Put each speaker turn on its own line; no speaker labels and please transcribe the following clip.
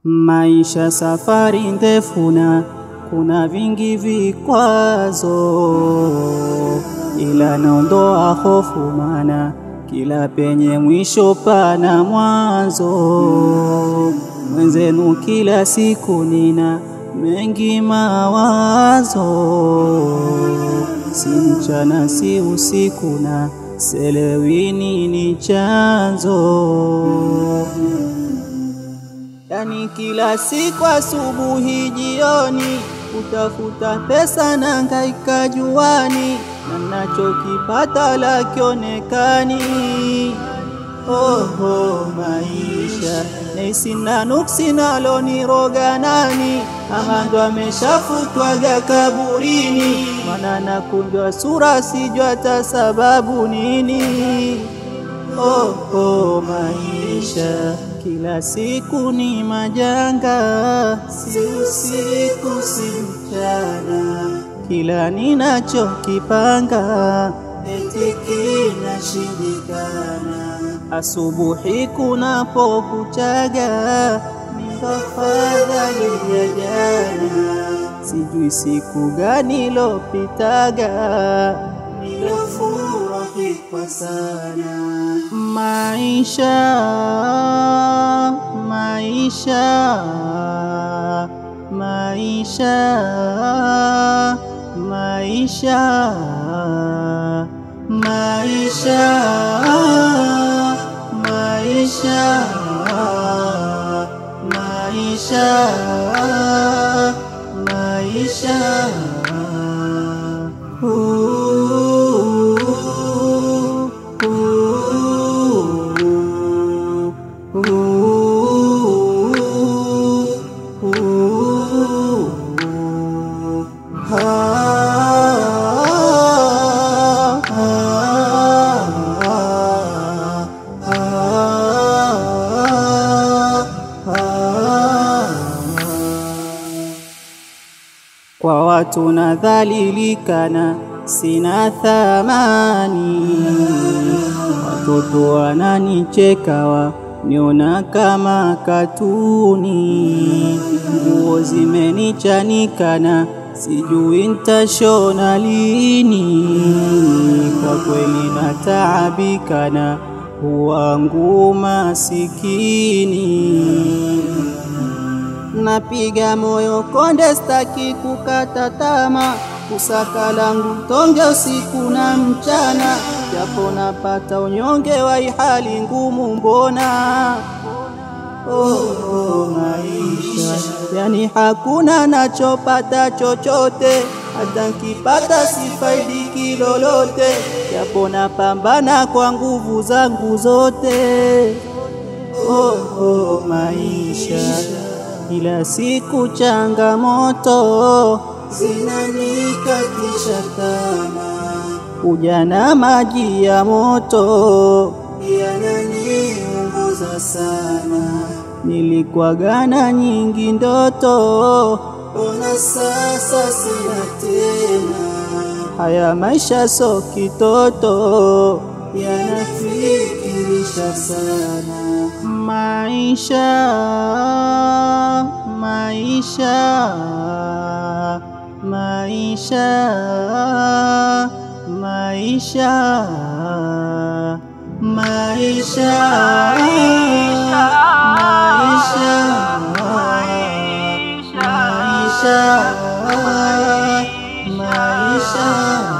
Maisha safari ndefu na kuna vingi vikwazo, ila naondoa hofu maana kila penye mwisho pana mwanzo. Mwenzenu kila siku nina mengi mawazo, si mchana si usiku na selewi nini chanzo. Yani kila siku asubuhi jioni utafuta pesa na hangaika juani, na nachokipata la kionekani. Maisha naisi na nuksi nalo niroga nani, ama ndo ameshafutwaga kaburini, maana nakunjwa sura sijua hata sababu nini. Maisha kila siku ni majanga, si usiku si mchana, kila ninachokipanga eti kinashindikana. Asubuhi kunapokuchaga ningafadhali ya jana, sijui siku gani lopitaga nilofurahi kwa sana. Maisha, maisha, maisha, maisha, maisha, maisha, maisha, maisha. Kwa watu nadhalilikana sina thamani, watoto wananicheka waniona kama katuni, nguo zimenichanikana sijui nitashona lini. Kwa kweli nataabikana wangu masikini, napiga moyo konde staki kukata tama, kusaka langu tonge usiku na mchana, japo napata unyonge wa hali ngumu mbona. Maisha yani hakuna nachopata chochote, hata nikipata sifaidiki lolote, japo napambana kwa nguvu zangu zote. Maisha kila siku changamoto zinanikatisha tamaa, ujana maji ya moto yananiunguza sana. Nilikuwagana nyingi ndoto, ona sasa sina tena. Haya maisha so kitoto, yanafikirisha sana. Maisha, maisha, maisha, maisha, maisha, maisha, maisha, maisha.